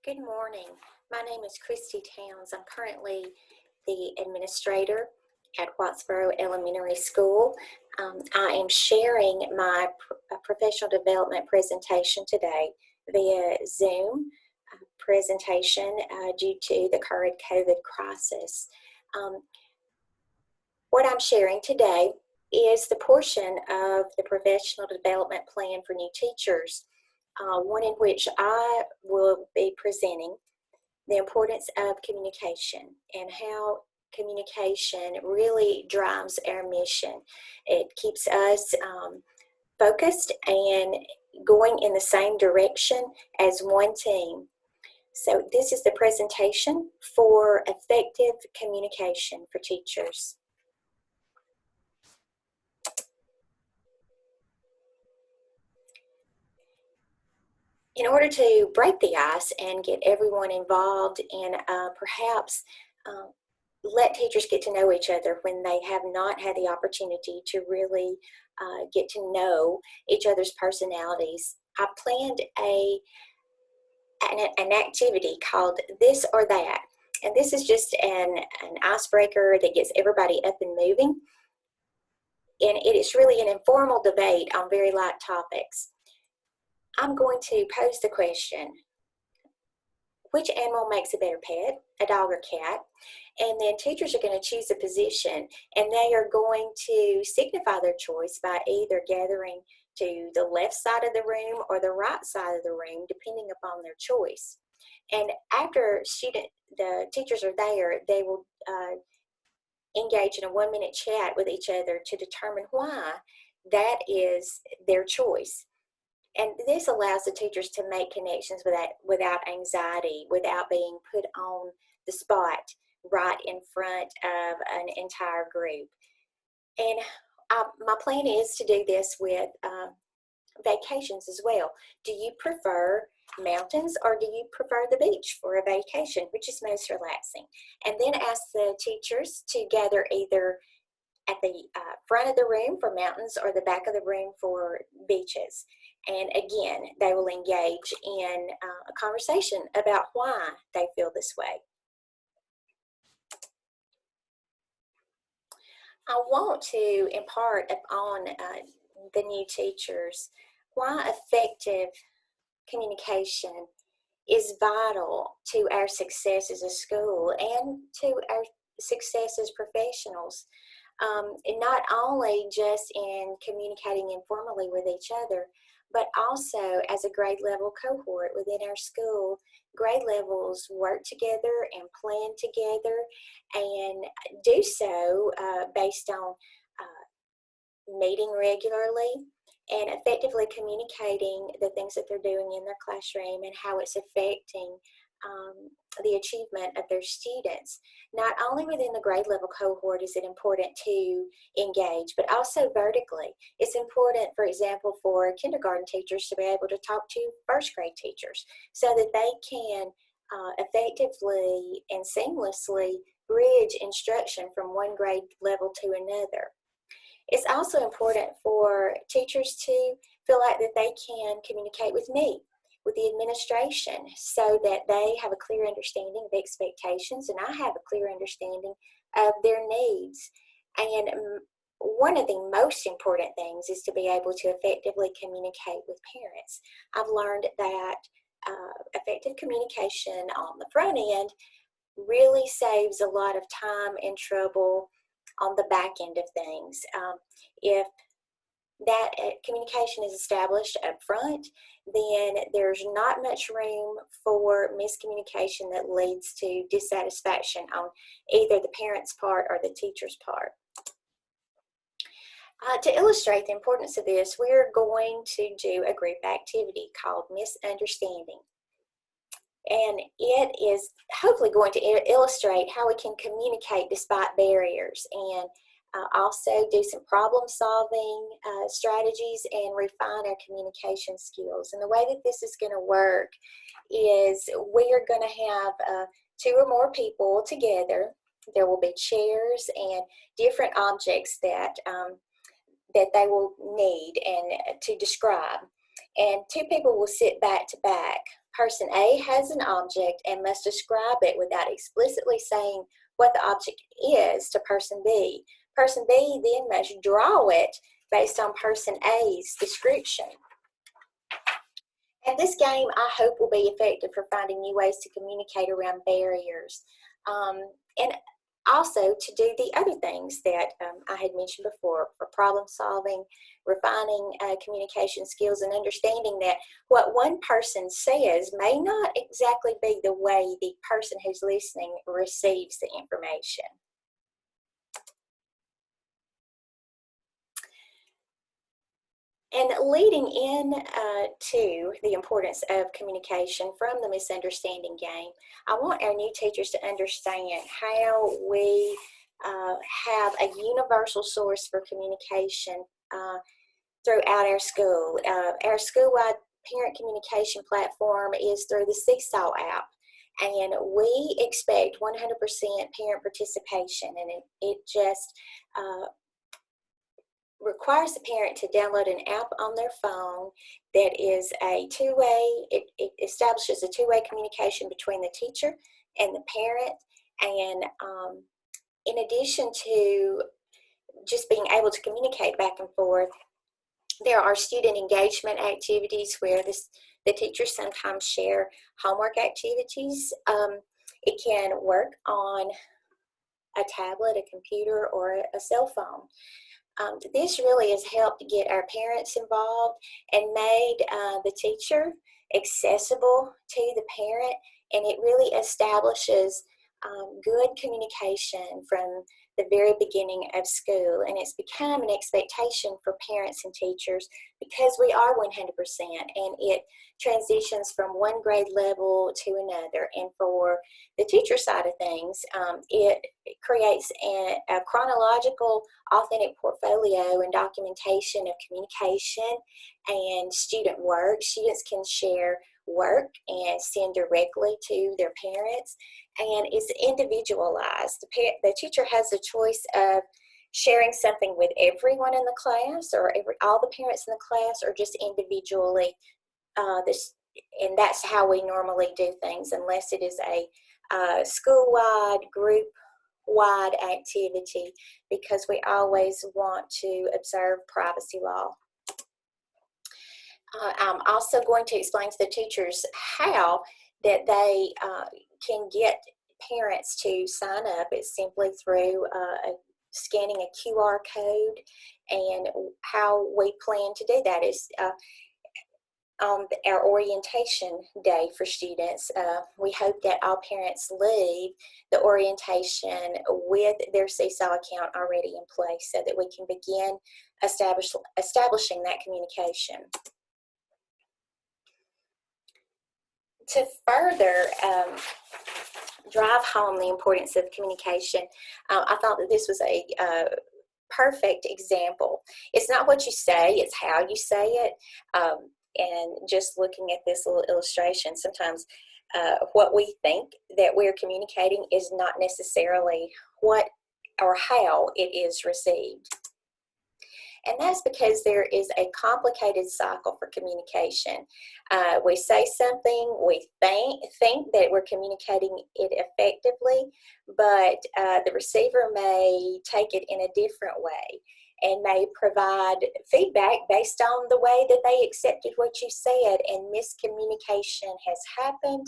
Good morning. My name is Christy Towns. I'm currently the administrator at Wattsboro Elementary School. I am sharing my professional development presentation today via Zoom presentation due to the current COVID crisis. What I'm sharing today is the portion of the professional development plan for new teachers, one in which I will be presenting the importance of communication and how communication really drives our mission. It keeps us focused and going in the same direction as one team. So this is the presentation for effective communication for teachers. In order to break the ice and get everyone involved and perhaps let teachers get to know each other when they have not had the opportunity to really get to know each other's personalities, I planned an activity called This or That. And this is just an icebreaker that gets everybody up and moving. And it is really an informal debate on very light topics. I'm going to pose the question, which animal makes a better pet, a dog or cat? And then teachers are going to choose a position, and they are going to signify their choice by either gathering to the left side of the room or the right side of the room, depending upon their choice. And after the teachers are there, they will engage in a 1-minute chat with each other to determine why that is their choice. And this allows the teachers to make connections without anxiety, without being put on the spot right in front of an entire group. And my plan is to do this with vacations as well. Do you prefer mountains or do you prefer the beach for a vacation, which is most relaxing? And then ask the teachers to gather either at the front of the room for mountains or the back of the room for beaches. And again, they will engage in a conversation about why they feel this way. I want to impart upon the new teachers why effective communication is vital to our success as a school and to our success as professionals. And not only just in communicating informally with each other, but also as a grade level cohort within our school. Grade levels work together and plan together and do so based on meeting regularly and effectively communicating the things that they're doing in their classroom and how it's affecting the achievement of their students. Not only within the grade level cohort is it important to engage, but also vertically. It's important, for example, for kindergarten teachers to be able to talk to first grade teachers so that they can effectively and seamlessly bridge instruction from one grade level to another. It's also important for teachers to feel like that they can communicate with me, with the administration, so that they have a clear understanding of expectations and I have a clear understanding of their needs. And one of the most important things is to be able to effectively communicate with parents. I've learned that effective communication on the front end really saves a lot of time and trouble on the back end of things. If that communication is established up front, then there's not much room for miscommunication that leads to dissatisfaction on either the parent's part or the teacher's part. To illustrate the importance of this, we're going to do a group activity called Misunderstanding. And it is hopefully going to illustrate how we can communicate despite barriers and also do some problem solving strategies and refine our communication skills. And the way that this is going to work is we are going to have 2 or more people together. There will be chairs and different objects that they will need and to describe. And 2 people will sit back to back Person A has an object and must describe it without explicitly saying what the object is to person B. Person B then must draw it based on person A's description. And this game, I hope, will be effective for finding new ways to communicate around barriers. And also to do the other things that I had mentioned before, for problem solving, refining communication skills, and understanding that what one person says may not exactly be the way the person who's listening receives the information. And leading in to the importance of communication from the misunderstanding game, I want our new teachers to understand how we have a universal source for communication throughout our school. Our school-wide parent communication platform is through the Seesaw app. And we expect 100% parent participation, and it just requires the parent to download an app on their phone that is a two-way, it establishes a two-way communication between the teacher and the parent. And in addition to just being able to communicate back and forth, there are student engagement activities where the teachers sometimes share homework activities. It can work on a tablet, a computer, or a cell phone. This really has helped get our parents involved and made the teacher accessible to the parent, and it really establishes good communication from the very beginning of school, and it's become an expectation for parents and teachers because we are 100%, and it transitions from one grade level to another. And for the teacher side of things, it creates a chronological, authentic portfolio and documentation of communication and student work. Students can share work and send directly to their parents, and it's individualized. The teacher has the choice of sharing something with everyone in the class, or all the parents in the class, or just individually. And that's how we normally do things, unless it is a school-wide, group-wide activity, because we always want to observe privacy law. I'm also going to explain to the teachers how that they can get parents to sign up. It's simply through scanning a QR code, and how we plan to do that is on our orientation day for students. We hope that all parents leave the orientation with their Seesaw account already in place, so that we can begin establishing that communication. To further drive home the importance of communication, I thought that this was a perfect example. It's not what you say, it's how you say it. And just looking at this little illustration, sometimes what we think that we're communicating is not necessarily what or how it is received. And that's because there is a complicated cycle for communication. We say something, we think that we're communicating it effectively, but the receiver may take it in a different way and may provide feedback based on the way that they accepted what you said, and miscommunication has happened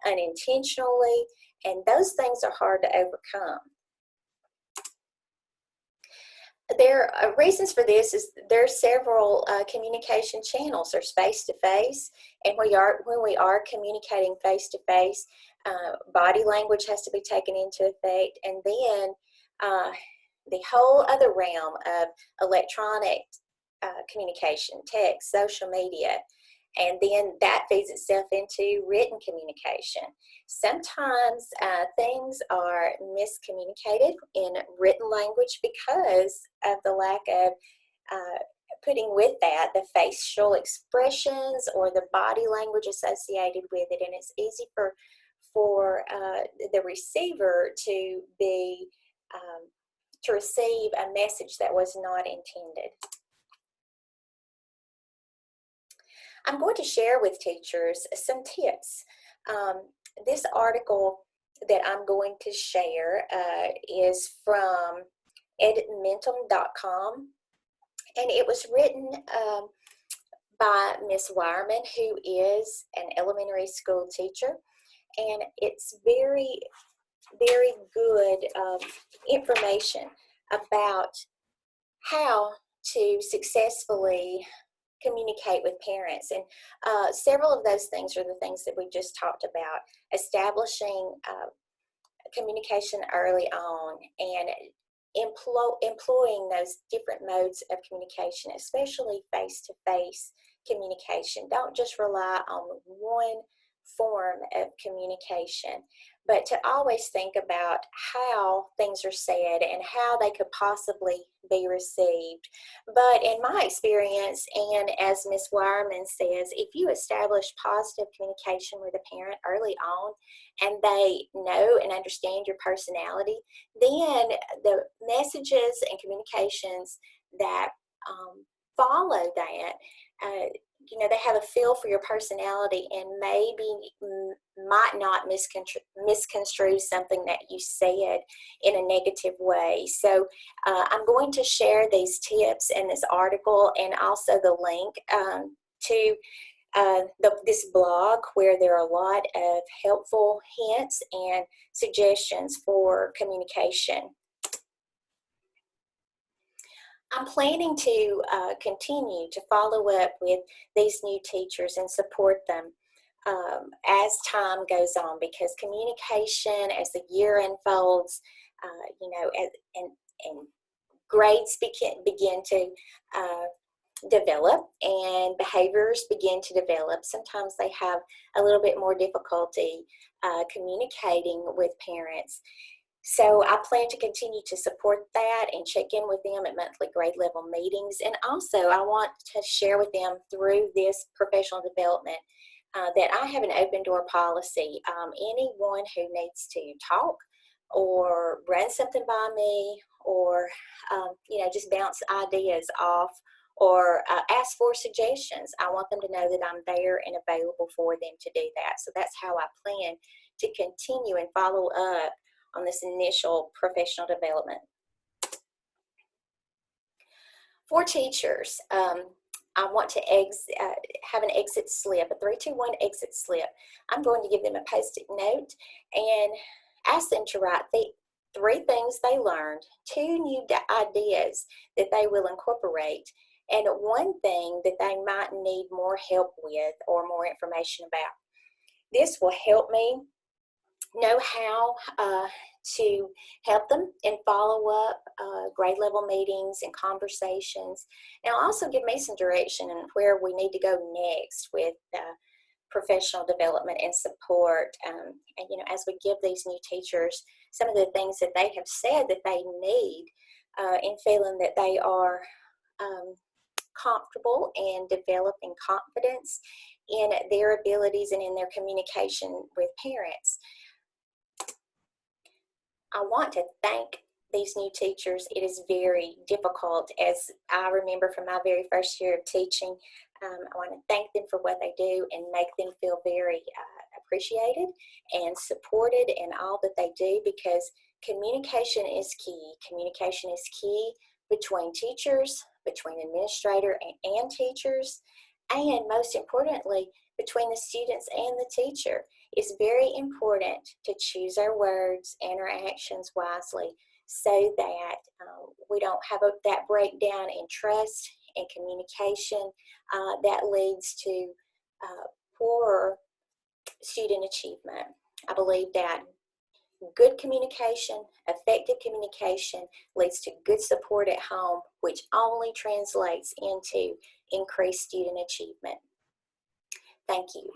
unintentionally, and those things are hard to overcome. There are reasons for this. There are several communication channels. There's face-to-face, and when we are communicating face-to-face, body language has to be taken into effect, and then the whole other realm of electronic communication, text, social media, and then that feeds itself into written communication. Sometimes things are miscommunicated in written language because of the lack of putting with that the facial expressions or the body language associated with it, and it's easy for the receiver to receive a message that was not intended. I'm going to share with teachers some tips. This article that I'm going to share is from edmentum.com, and it was written by Miss Wireman, who is an elementary school teacher, and it's very, very good information about how to successfully communicate with parents. And several of those things are the things that we just talked about: establishing communication early on, and employing those different modes of communication, especially face-to-face communication. Don't just rely on one form of communication, but to always think about how things are said and how they could possibly be received. But in my experience, and as Ms. Wireman says, if you establish positive communication with a parent early on, and they know and understand your personality, then the messages and communications that follow that, they have a feel for your personality, and maybe might not misconstrue something that you said in a negative way. So I'm going to share these tips in this article, and also the link to this blog, where there are a lot of helpful hints and suggestions for communication. I'm planning to continue to follow up with these new teachers and support them as time goes on, because communication, as the year unfolds, and grades begin to develop and behaviors begin to develop, sometimes they have a little bit more difficulty communicating with parents. So I plan to continue to support that and check in with them at monthly grade level meetings. And also I want to share with them through this professional development that I have an open door policy. Anyone who needs to talk or run something by me, or just bounce ideas off, or ask for suggestions, I want them to know that I'm there and available for them to do that. So that's how I plan to continue and follow up on this initial professional development. For teachers, I want to have an exit slip, a 3-2-1 exit slip. I'm going to give them a Post-it note and ask them to write the 3 things they learned, 2 new ideas that they will incorporate, and 1 thing that they might need more help with or more information about. This will help me know how to help them and follow up grade level meetings and conversations. And it'll also give me some direction on where we need to go next with professional development and support. And as we give these new teachers some of the things that they have said that they need in feeling that they are comfortable and developing confidence in their abilities and in their communication with parents. I want to thank these new teachers. It is very difficult, as I remember from my very first year of teaching. I want to thank them for what they do and make them feel very appreciated and supported in all that they do, because communication is key. Communication is key between teachers, between administrator and teachers, and most importantly, between the students and the teacher. It's very important to choose our words and our actions wisely, so that we don't have that breakdown in trust and communication that leads to poorer student achievement. I believe that good communication, effective communication, leads to good support at home, which only translates into increased student achievement. Thank you.